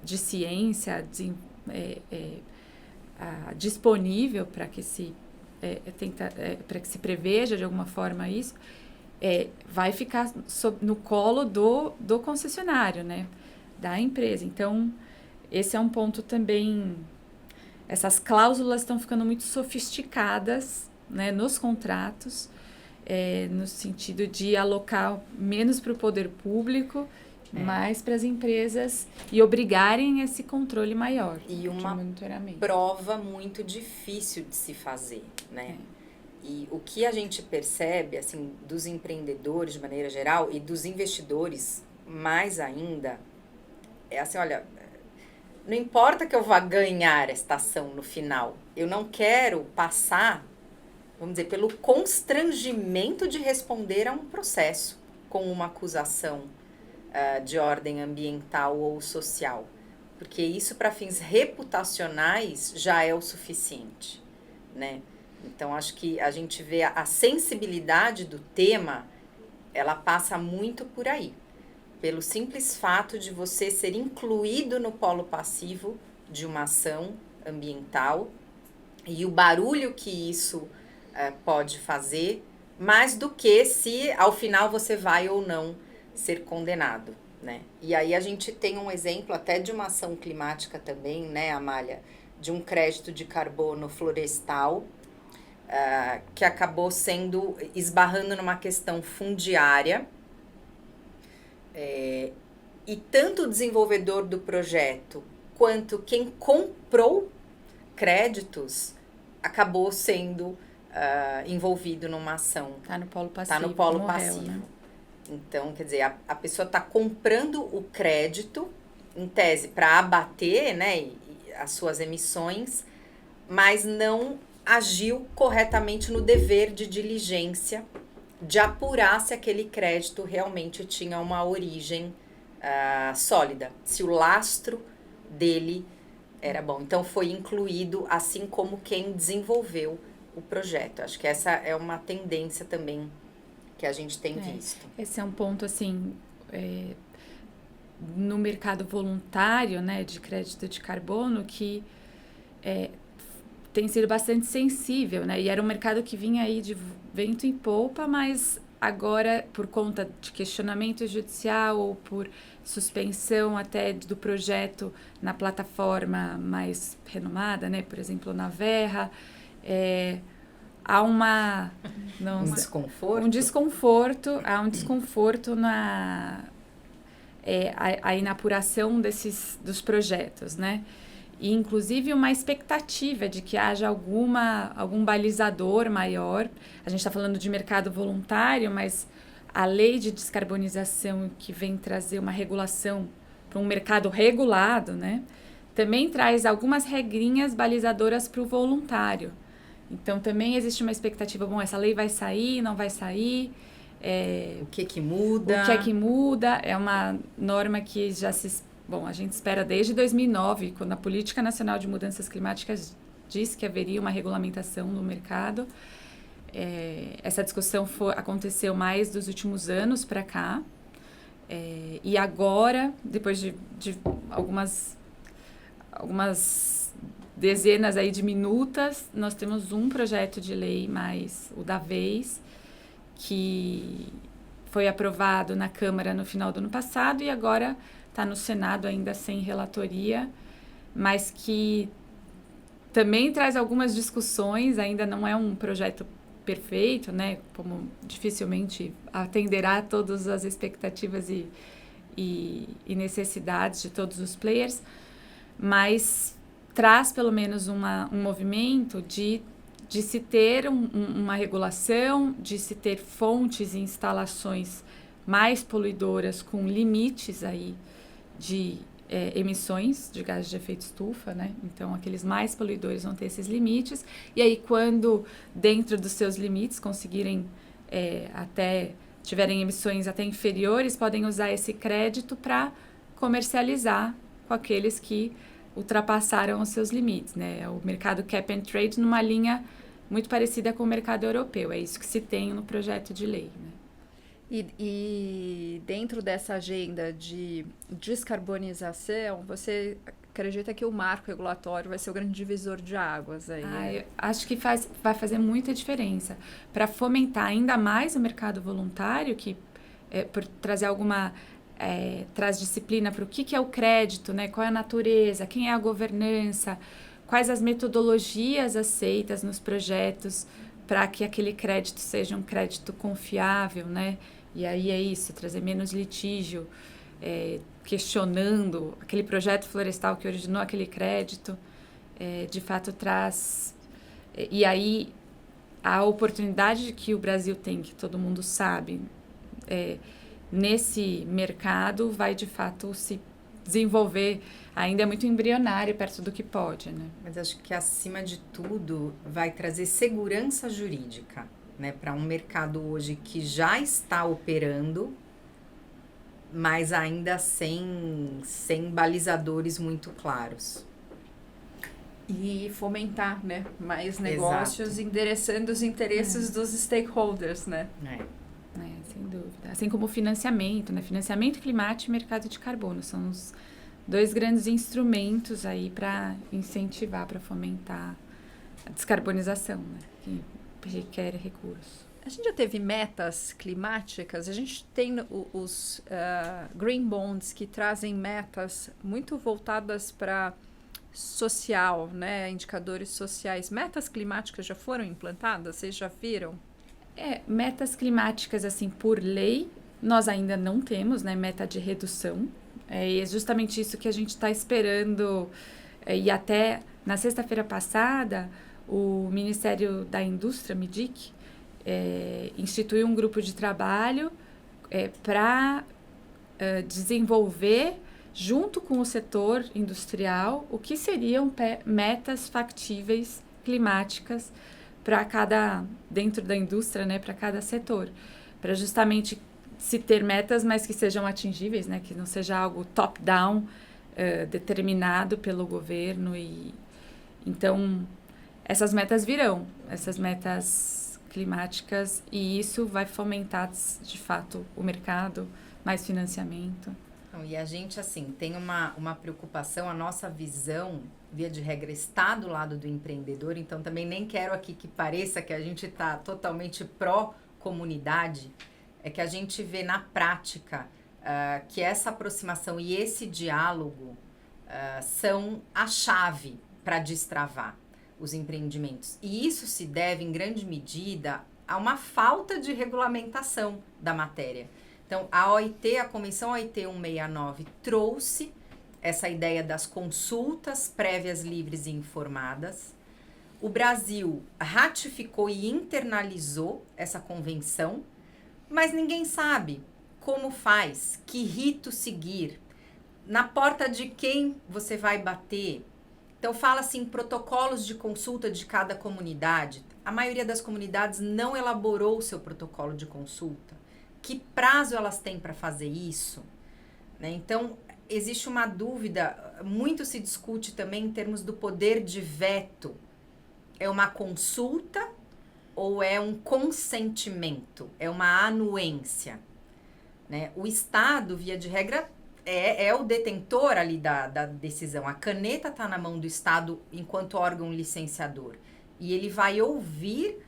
C: de ciência disponível para que para que se preveja de alguma forma isso, vai ficar no colo do concessionário, né, da empresa. Então, esse é um ponto também. Essas cláusulas estão ficando muito sofisticadas, né, nos contratos, no sentido de alocar menos para o poder público, mais para as empresas e obrigarem esse controle maior
B: e
C: de
B: uma
C: monitoramento.
B: Prova muito difícil de se fazer, né? E o que a gente percebe, assim, dos empreendedores de maneira geral e dos investidores mais ainda, é assim, olha, não importa que eu vá ganhar esta ação no final, eu não quero passar, vamos dizer, pelo constrangimento de responder a um processo com uma acusação de ordem ambiental ou social, porque isso para fins reputacionais já é o suficiente, né? Então, acho que a gente vê a sensibilidade do tema, ela passa muito por aí. Pelo simples fato de você ser incluído no polo passivo de uma ação ambiental e o barulho que isso pode fazer, mais do que se ao final você vai ou não ser condenado, né? E aí a gente tem um exemplo até de uma ação climática também, né, Amália? De um crédito de carbono florestal, que acabou esbarrando numa questão fundiária, e tanto o desenvolvedor do projeto quanto quem comprou créditos acabou sendo envolvido numa ação.
C: Está no polo passivo.
B: Está no polo
C: morreu,
B: passivo.
C: Né?
B: Então, quer dizer, a pessoa está comprando o crédito, em tese, para abater, né, as suas emissões, mas não agiu corretamente no dever de diligência de apurar se aquele crédito realmente tinha uma origem sólida, se o lastro dele era bom. Então, foi incluído, assim como quem desenvolveu o projeto. Acho que essa é uma tendência também que a gente tem visto.
C: Esse é um ponto, assim, no mercado voluntário, né, de crédito de carbono, que tem sido bastante sensível, né, e era um mercado que vinha aí de vento em polpa, mas agora, por conta de questionamento judicial ou por suspensão até do projeto na plataforma mais renomada, né, por exemplo, na Verra, há
B: um desconforto?
C: Há um desconforto aí na apuração dos projetos, né? E, inclusive, uma expectativa de que haja algum balizador maior. A gente está falando de mercado voluntário, mas a lei de descarbonização que vem trazer uma regulação para um mercado regulado, né? Também traz algumas regrinhas balizadoras para o voluntário. Então, também existe uma expectativa, bom, essa lei vai sair, não vai sair...
B: o que muda?
C: O que é que muda? É uma norma que já Bom, a gente espera desde 2009, quando a Política Nacional de Mudanças Climáticas disse que haveria uma regulamentação no mercado. Essa discussão aconteceu mais dos últimos anos para cá. E agora, depois de algumas dezenas aí de minutas, nós temos um projeto de lei mais o da vez, que foi aprovado na Câmara no final do ano passado e agora está no Senado ainda sem relatoria, mas que também traz algumas discussões, ainda não é um projeto perfeito, né? Como dificilmente atenderá a todas as expectativas e necessidades de todos os players, mas traz pelo menos um movimento de se ter uma regulação, de se ter fontes e instalações mais poluidoras com limites aí de emissões de gases de efeito estufa, né? Então, aqueles mais poluidores vão ter esses limites. E aí, quando dentro dos seus limites conseguirem tiverem emissões até inferiores, podem usar esse crédito para comercializar com aqueles que ultrapassaram os seus limites, né? O mercado cap and trade numa linha muito parecida com o mercado europeu. É isso que se tem no projeto de lei, né?
A: E dentro dessa agenda de descarbonização, você acredita que o marco regulatório vai ser o grande divisor de águas aí?
C: Eu acho que vai fazer muita diferença para fomentar ainda mais o mercado voluntário, que por trazer traz disciplina para o que é o crédito, né? Qual é a natureza, quem é a governança, quais as metodologias aceitas nos projetos para que aquele crédito seja um crédito confiável, né? E aí é isso, trazer menos litígio, questionando aquele projeto florestal que originou aquele crédito, de fato traz... E aí a oportunidade que o Brasil tem, que todo mundo sabe, nesse mercado vai de fato se desenvolver, ainda é muito embrionário perto do que pode, né?
B: Mas acho que acima de tudo vai trazer segurança jurídica, né, para um mercado hoje que já está operando, mas ainda sem balizadores muito claros.
A: E fomentar, né, mais negócios, exato, endereçando os interesses dos stakeholders, né?
C: Sem dúvida. Assim como o financiamento, né? Financiamento climático e mercado de carbono são os dois grandes instrumentos aí para incentivar, para fomentar a descarbonização, né? Que requer recursos.
A: A gente já teve metas climáticas, a gente tem os green bonds que trazem metas muito voltadas para social, né? Indicadores sociais. Metas climáticas já foram implantadas? Vocês já viram?
C: Metas climáticas, assim, por lei, nós ainda não temos, né? Meta de redução. E é justamente isso que a gente está esperando. E até na sexta-feira passada, o Ministério da Indústria, MIDIC, instituiu um grupo de trabalho para desenvolver, junto com o setor industrial, o que seriam metas factíveis climáticas para dentro da indústria, né, para cada setor, para justamente se ter metas, mas que sejam atingíveis, né, que não seja algo top-down, determinado pelo governo. E então essas metas virão, essas metas climáticas, e isso vai fomentar de fato o mercado, mais financiamento.
B: E a gente, assim, tem uma preocupação, a nossa visão, via de regra, está do lado do empreendedor, então também nem quero aqui que pareça que a gente está totalmente pró-comunidade, é que a gente vê na prática que essa aproximação e esse diálogo são a chave para destravar os empreendimentos. E isso se deve, em grande medida, a uma falta de regulamentação da matéria. Então, a OIT, a Convenção OIT 169, trouxe essa ideia das consultas prévias, livres e informadas. O Brasil ratificou e internalizou essa convenção, mas ninguém sabe como faz, que rito seguir, na porta de quem você vai bater. Então, fala-se em protocolos de consulta de cada comunidade. A maioria das comunidades não elaborou o seu protocolo de consulta. Que prazo elas têm para fazer isso? Né? Então, existe uma dúvida, muito se discute também em termos do poder de veto. É uma consulta ou é um consentimento? É uma anuência? Né? O Estado, via de regra, é o detentor ali da decisão. A caneta está na mão do Estado enquanto órgão licenciador. E ele vai ouvir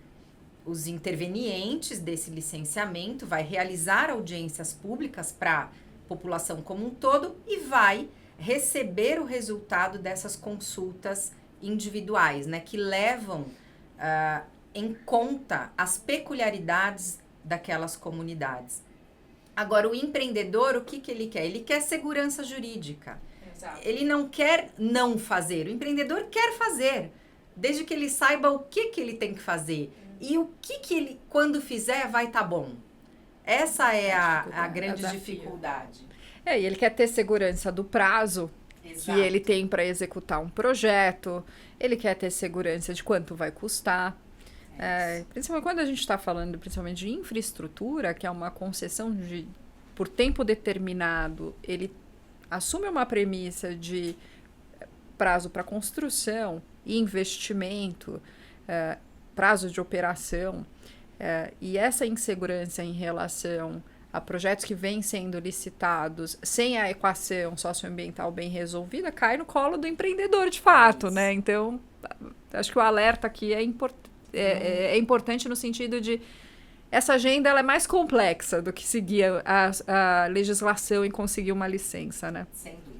B: os intervenientes desse licenciamento, vai realizar audiências públicas para a população como um todo e vai receber o resultado dessas consultas individuais, né, que levam em conta as peculiaridades daquelas comunidades. Agora, o empreendedor, o que ele quer? Ele quer segurança jurídica. Exato. Ele não quer não fazer. O empreendedor quer fazer, desde que ele saiba o que ele tem que fazer. E o que ele, quando fizer, vai estar bom. Essa é a grande dificuldade.
A: E ele quer ter segurança do prazo. Exato. Que ele tem para executar um projeto. Ele quer ter segurança de quanto vai custar. Principalmente quando a gente está falando principalmente de infraestrutura, que é uma concessão por tempo determinado, ele assume uma premissa de prazo para construção, investimento, prazo de operação, e essa insegurança em relação a projetos que vêm sendo licitados sem a equação socioambiental bem resolvida, cai no colo do empreendedor de fato, né? Então, acho que o alerta aqui é importante no sentido de essa agenda ela é mais complexa do que seguir a legislação e conseguir uma licença, né?
B: Sem dúvida.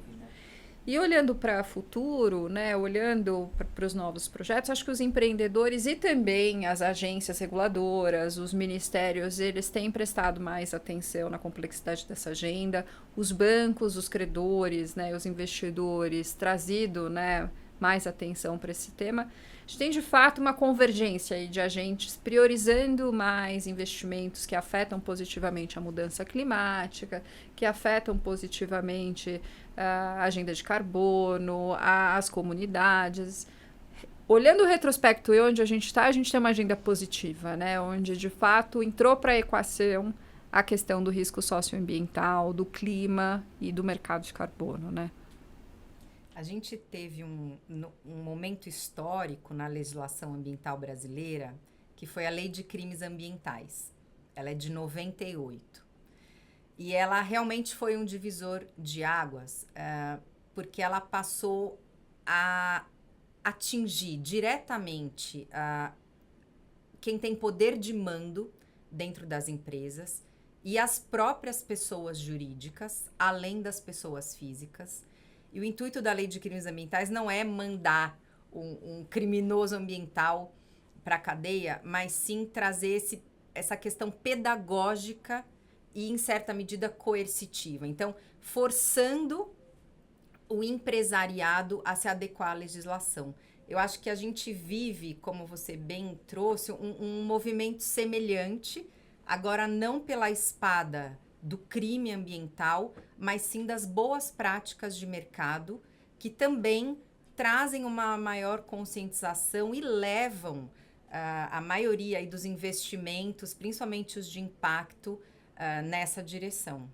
A: E olhando para o futuro, né, olhando para os novos projetos, acho que os empreendedores e também as agências reguladoras, os ministérios, eles têm prestado mais atenção na complexidade dessa agenda. Os bancos, os credores, né, os investidores, trazido, né, mais atenção para esse tema. A gente tem, de fato, uma convergência aí de agentes priorizando mais investimentos que afetam positivamente a mudança climática, que afetam positivamente a agenda de carbono, as comunidades. Olhando o retrospecto e onde a gente tem uma agenda positiva, né? Onde, de fato, entrou para a equação a questão do risco socioambiental, do clima e do mercado de carbono, né?
B: A gente teve um momento histórico na legislação ambiental brasileira, que foi a Lei de Crimes Ambientais. Ela é de 98. E ela realmente foi um divisor de águas, porque ela passou a atingir diretamente quem tem poder de mando dentro das empresas e as próprias pessoas jurídicas, além das pessoas físicas. E o intuito da Lei de Crimes Ambientais não é mandar um criminoso ambiental para a cadeia, mas sim trazer essa questão pedagógica e, em certa medida, coercitiva. Então, forçando o empresariado a se adequar à legislação. Eu acho que a gente vive, como você bem trouxe, um movimento semelhante, agora não pela espada do crime ambiental, mas sim das boas práticas de mercado, que também trazem uma maior conscientização e levam a maioria aí dos investimentos, principalmente os de impacto, nessa direção.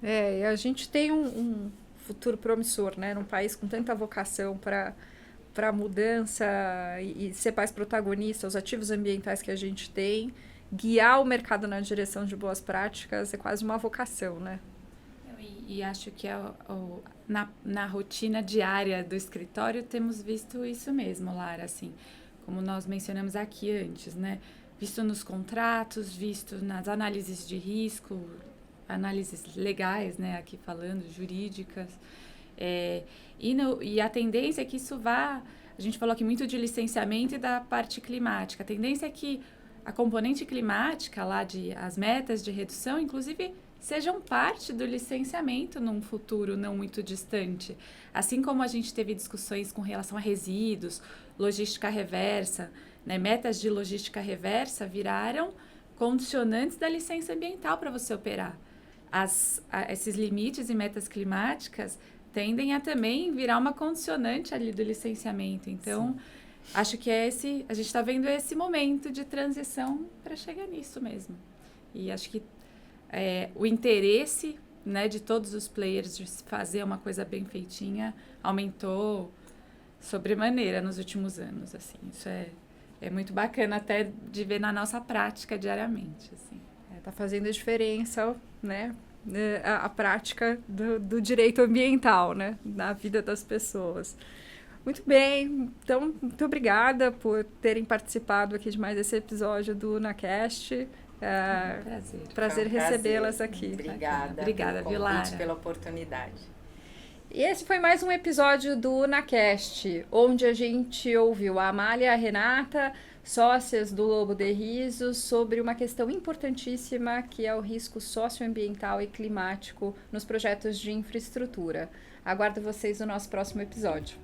A: E a gente tem um futuro promissor, né? Num país com tanta vocação para mudança e ser mais protagonista, os ativos ambientais que a gente tem, guiar o mercado na direção de boas práticas é quase uma vocação, né?
C: E acho que na rotina diária do escritório temos visto isso mesmo, Lara, assim, como nós mencionamos aqui antes, né? Visto nos contratos, visto nas análises de risco, análises legais, né? Aqui falando, jurídicas. E a tendência é que isso vá... A gente falou aqui muito de licenciamento e da parte climática. A tendência é que a componente climática lá as metas de redução, inclusive, sejam parte do licenciamento num futuro não muito distante. Assim como a gente teve discussões com relação a resíduos, logística reversa, né? Metas de logística reversa viraram condicionantes da licença ambiental para você operar. Esses limites e metas climáticas tendem a também virar uma condicionante ali do licenciamento. Então, acho que a gente está vendo esse momento de transição para chegar nisso mesmo. E acho que o interesse, né, de todos os players de fazer uma coisa bem feitinha aumentou sobremaneira nos últimos anos. Assim. Isso é muito bacana até de ver na nossa prática diariamente. Assim.
A: Tá fazendo diferença, né? A prática do direito ambiental, né? Na vida das pessoas. Muito bem, então, muito obrigada por terem participado aqui de mais esse episódio do UnaCast. Prazer recebê-las aqui.
B: Obrigada,
C: viu, Lara?
B: Pela oportunidade.
A: E esse foi mais um episódio do UnaCast, onde a gente ouviu a Amália e a Renata, sócias do Lobo de Riso, sobre uma questão importantíssima que é o risco socioambiental e climático nos projetos de infraestrutura. Aguardo vocês no nosso próximo episódio.